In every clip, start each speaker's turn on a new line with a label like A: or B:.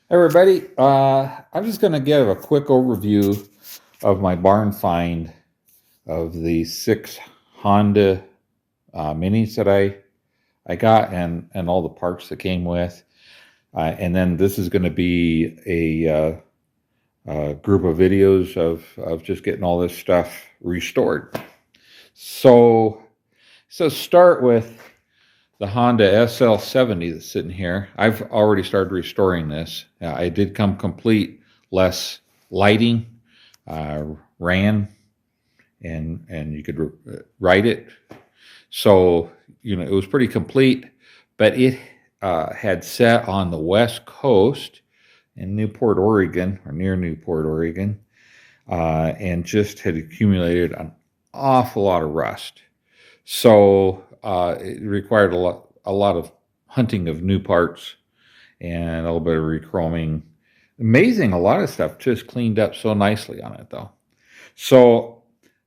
A: Everybody, I'm just going to give a quick overview of my barn find of the 6 Honda Minis that I got and all the parts that came with. And then this is going to be a group of videos of just getting all this stuff restored. So start with the Honda SL70 that's sitting here. I've already started restoring this. I did come complete, less lighting, ran, and you could write it. So, it was pretty complete, but it had set on the West Coast in Newport, Oregon, or near Newport, Oregon, and just had accumulated an awful lot of rust. So it required a lot of hunting of new parts and a little bit of rechroming. Amazing, a lot of stuff just cleaned up so nicely on it, though. So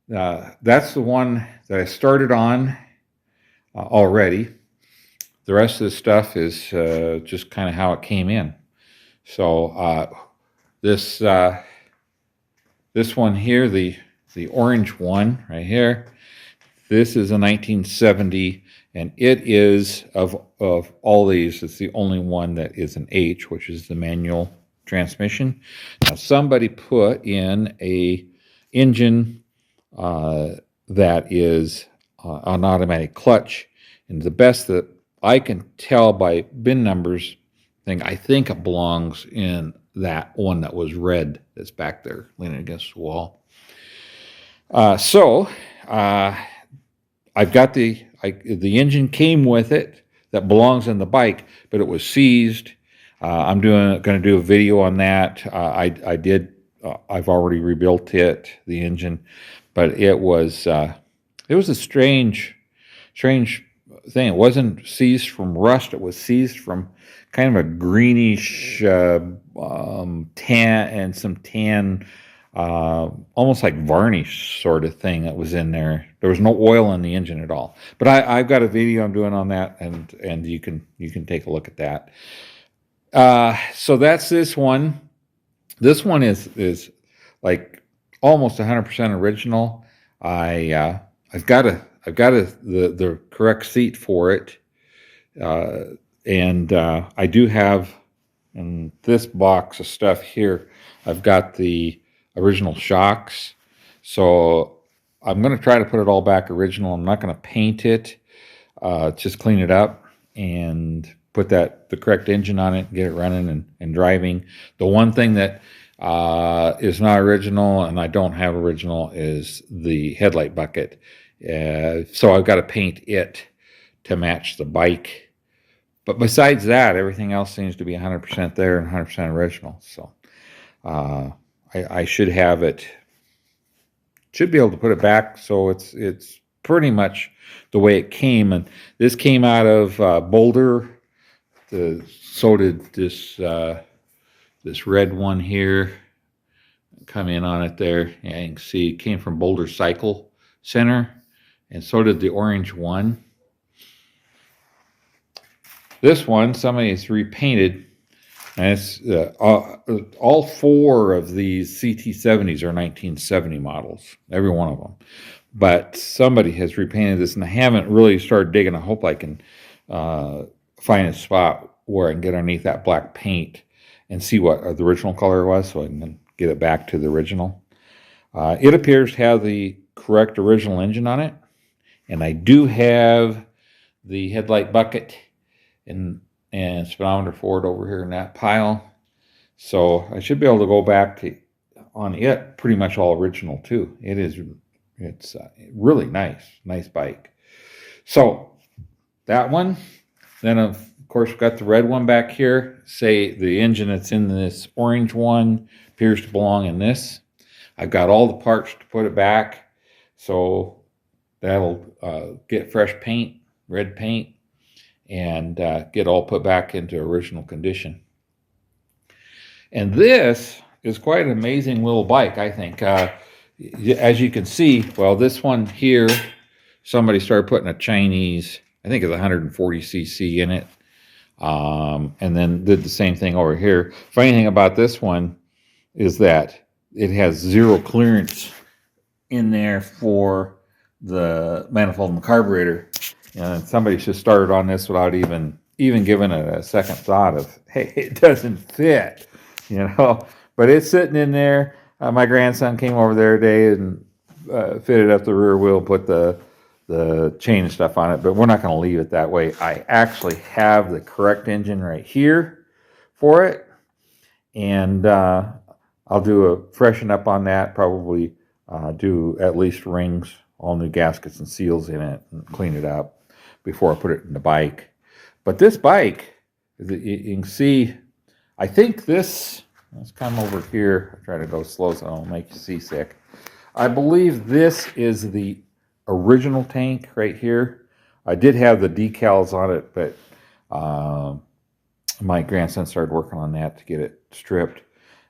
A: that's the one that I started on already. The rest of the stuff is just kind of how it came in. So this one here, the orange one right here, this is a 1970, and it is, of all these, it's the only one that is an H, which is the manual transmission. Now, somebody put in a engine that is an automatic clutch, and the best that I can tell by bin numbers, I think it belongs in that one that was red that's back there leaning against the wall. I've got the engine came with it that belongs in the bike, but it was seized. I'm going to do a video on that. I've already rebuilt it, the engine, but it was a strange thing. It wasn't seized from rust. It was seized from kind of a greenish tan and some tan, almost like varnish sort of thing that was in there. There was no oil in the engine at all. But I've got a video I'm doing on that, and you can take a look at that. So that's this one. This one is like almost 100% original. I've got the correct seat for it, and I do have in this box of stuff here. I've got the original shocks, so I'm going to try to put it all back original. I'm not going to paint it, just clean it up and put the correct engine on it and get it running and driving. The one thing that is not original, and I don't have original, is the headlight bucket. So I've got to paint it to match the bike. But besides that, everything else seems to be 100% there and 100% original. So I should have it, should be able to put it back so it's pretty much the way it came. And this came out of Boulder. So did this red one here. Come in on it there. Yeah, you can see it came from Boulder Cycle Center, and so did the orange one. This one, somebody has repainted, and it's all 4 of these CT70s are 1970 models, every one of them. But somebody has repainted this, and I haven't really started digging. I hope I can find a spot where I can get underneath that black paint and see what the original color was, so I can get it back to the original. It appears to have the correct original engine on it, and I do have the headlight bucket and speedometer for it over here in that pile. So I should be able to go back on it pretty much all original too. It's really nice bike. So that one. Then of course we've got the red one back here. Say the engine that's in this orange one appears to belong in this. I've got all the parts to put it back, so that'll get fresh paint, red paint, and get all put back into original condition. And this is quite an amazing little bike, I think. As you can see, well, this one here, somebody started putting a Chinese, I think it's 140cc in it. And then did the same thing over here. Funny thing about this one is that it has zero clearance in there for the manifold and the carburetor. And somebody should start on this without even giving it a second thought of, hey, it doesn't fit, you know. But it's sitting in there. My grandson came over there today and fitted up the rear wheel, put the chain and stuff on it. But we're not going to leave it that way. I actually have the correct engine right here for it, and I'll do a freshen up on that. Probably do at least rings, all new gaskets and seals in it, and clean it up before I put it in the bike. But this bike, you can see, I think this, let's come over here. I try to go slow so I don't make you seasick. I believe this is the original tank right here. I did have the decals on it, but my grandson started working on that to get it stripped.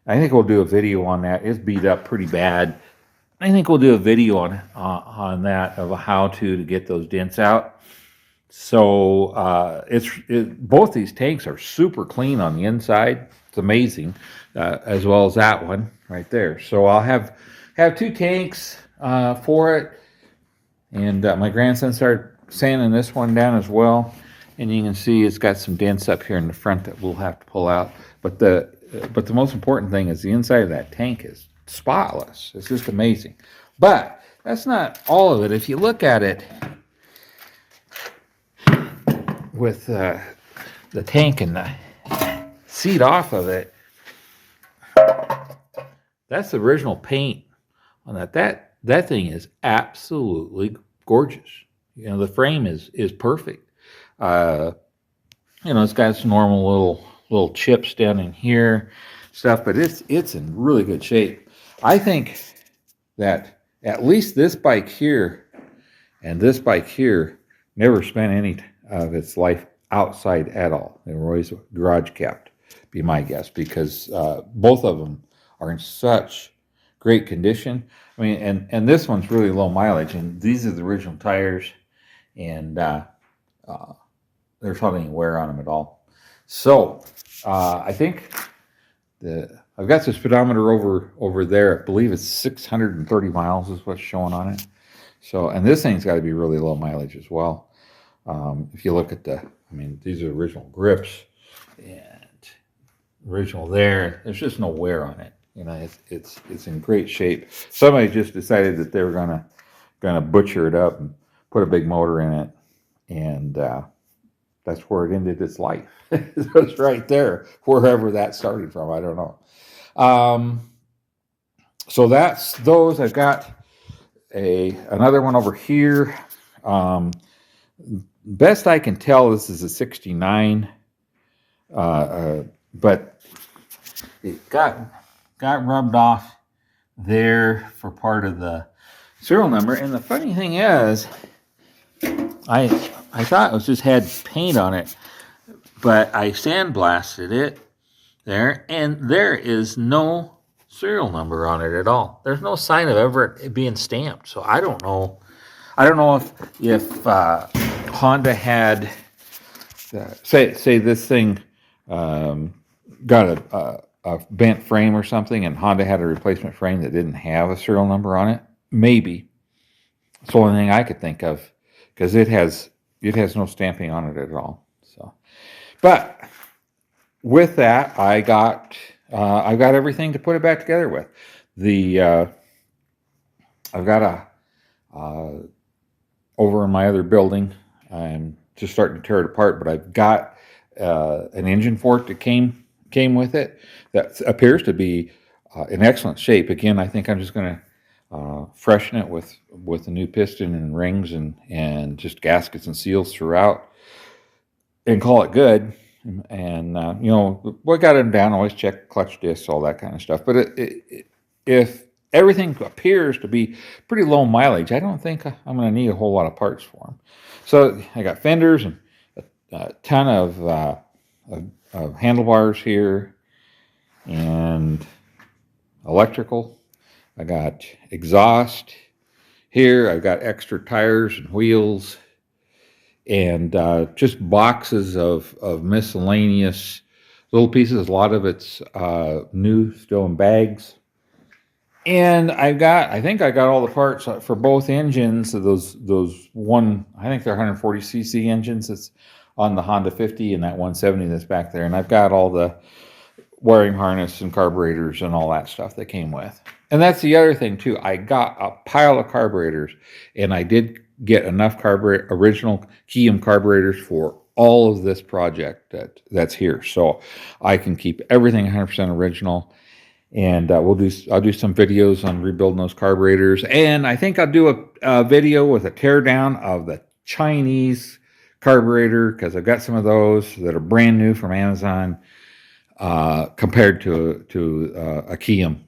A: I think we'll do a video on that. It's beat up pretty bad. I think we'll do a video on that, of how to get those dents out. So both these tanks are super clean on the inside. It's amazing, as well as that one right there. So I'll have two tanks for it, and my grandson started sanding this one down as well. And you can see it's got some dents up here in the front that we'll have to pull out. But the most important thing is the inside of that tank is spotless. It's just amazing. But that's not all of it. If you look at it with the tank and the seat off of it, that's the original paint on that. That thing is absolutely gorgeous. You know, the frame is perfect. You know, it's got some normal little chips down in here, stuff, but it's in really good shape. I think that at least this bike here and this bike here never spent any of its life outside at all. They were always garage kept, be my guess, because both of them are in such great condition. I mean, and this one's really low mileage, and these are the original tires, and there's hardly any wear on them at all. So I think I've got the speedometer over there. I believe it's 630 miles is what's showing on it. So, and this thing's got to be really low mileage as well. If you look at I mean, these are original grips and original there. There's just no wear on it. You know, it's in great shape. Somebody just decided that they were gonna butcher it up and put a big motor in it, and that's where it ended its life. It's right there, wherever that started from. I don't know. So that's those. I've got another one over here. Best I can tell, this is a 69, but it got rubbed off there for part of the serial number. And the funny thing is, I thought it just had paint on it, but I sandblasted it there, and there is no serial number on it at all. There's no sign of ever it being stamped. So I don't know if Honda had say this thing got a bent frame or something, and Honda had a replacement frame that didn't have a serial number on it. Maybe it's the only thing I could think of, because it has no stamping on it at all. So, but with that, I got everything to put it back together with. I've got over in my other building, I'm just starting to tear it apart, but I've got an engine fork that came with it that appears to be in excellent shape. Again, I think I'm just going to freshen it with a new piston and rings and just gaskets and seals throughout, and call it good. And you know, what got them down, always check clutch discs, all that kind of stuff. But if everything appears to be pretty low mileage, I don't think I'm going to need a whole lot of parts for them. So I got fenders and a ton of handlebars here, and electrical. I got exhaust here. I've got extra tires and wheels, and just boxes of miscellaneous little pieces. A lot of it's new, still in bags. And I think I got all the parts for both engines. So those one, I think they're 140cc engines. That's on the Honda 50 and that 170 that's back there. And I've got all the wiring harness and carburetors and all that stuff that came with. And that's the other thing too. I got a pile of carburetors, and I did get enough original Keyam carburetors for all of this project that's here. So I can keep everything 100% original. And I'll do some videos on rebuilding those carburetors. And I think I'll do a video with a teardown of the Chinese carburetor, because I've got some of those that are brand new from Amazon, compared to a Keyam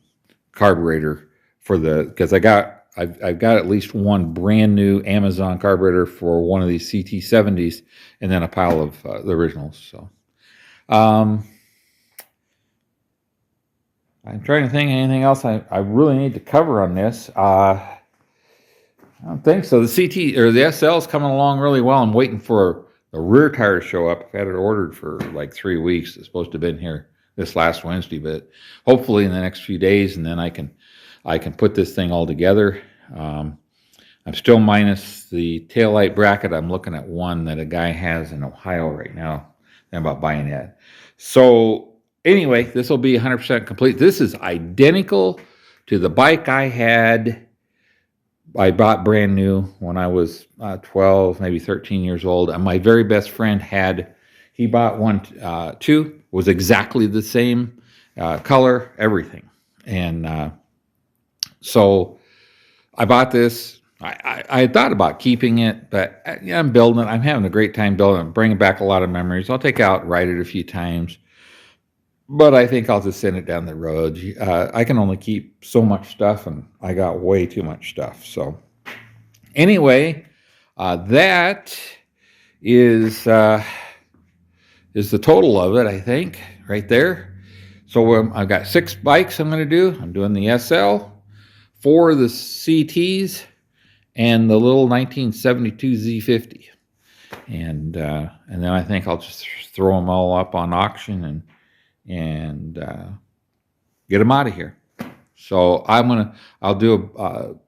A: carburetor because I've got at least one brand new Amazon carburetor for one of these CT70s, and then a pile of the originals. So I'm trying to think of anything else I really need to cover on this. I don't think so. The CT or the SL is coming along really well. I'm waiting for the rear tire to show up. I've had it ordered for like 3 weeks. It's supposed to have been here this last Wednesday, but hopefully in the next few days, and then I can put this thing all together. I'm still minus the taillight bracket. I'm looking at one that a guy has in Ohio right now. I'm about buying that. So anyway, this will be 100% complete. This is identical to the bike I bought brand new when I was 12, maybe 13 years old. And my very best friend he bought one too, was exactly the same color, everything. And so I bought this. I thought about keeping it, but I'm building it. I'm having a great time building it, bringing back a lot of memories. I'll take it out, ride it a few times. But I think I'll just send it down the road. I can only keep so much stuff, and I got way too much stuff. So anyway, that is the total of it, I think, right there. So I've got 6 bikes I'm going to do. I'm doing the SL, 4 of the CTs, and the little 1972 Z50. And then I think I'll just throw them all up on auction and get them out of here. So I'll do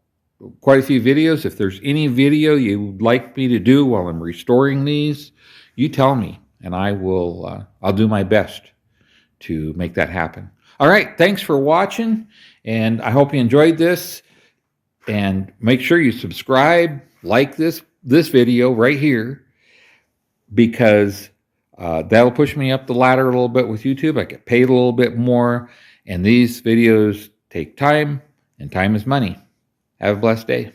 A: quite a few videos. If there's any video you would like me to do while I'm restoring these, you tell me, and I'll do my best to make that happen. All right, thanks for watching, and I hope you enjoyed this. And make sure you subscribe, like this video right here, because that'll push me up the ladder a little bit with YouTube. I get paid a little bit more, and these videos take time, and time is money. Have a blessed day.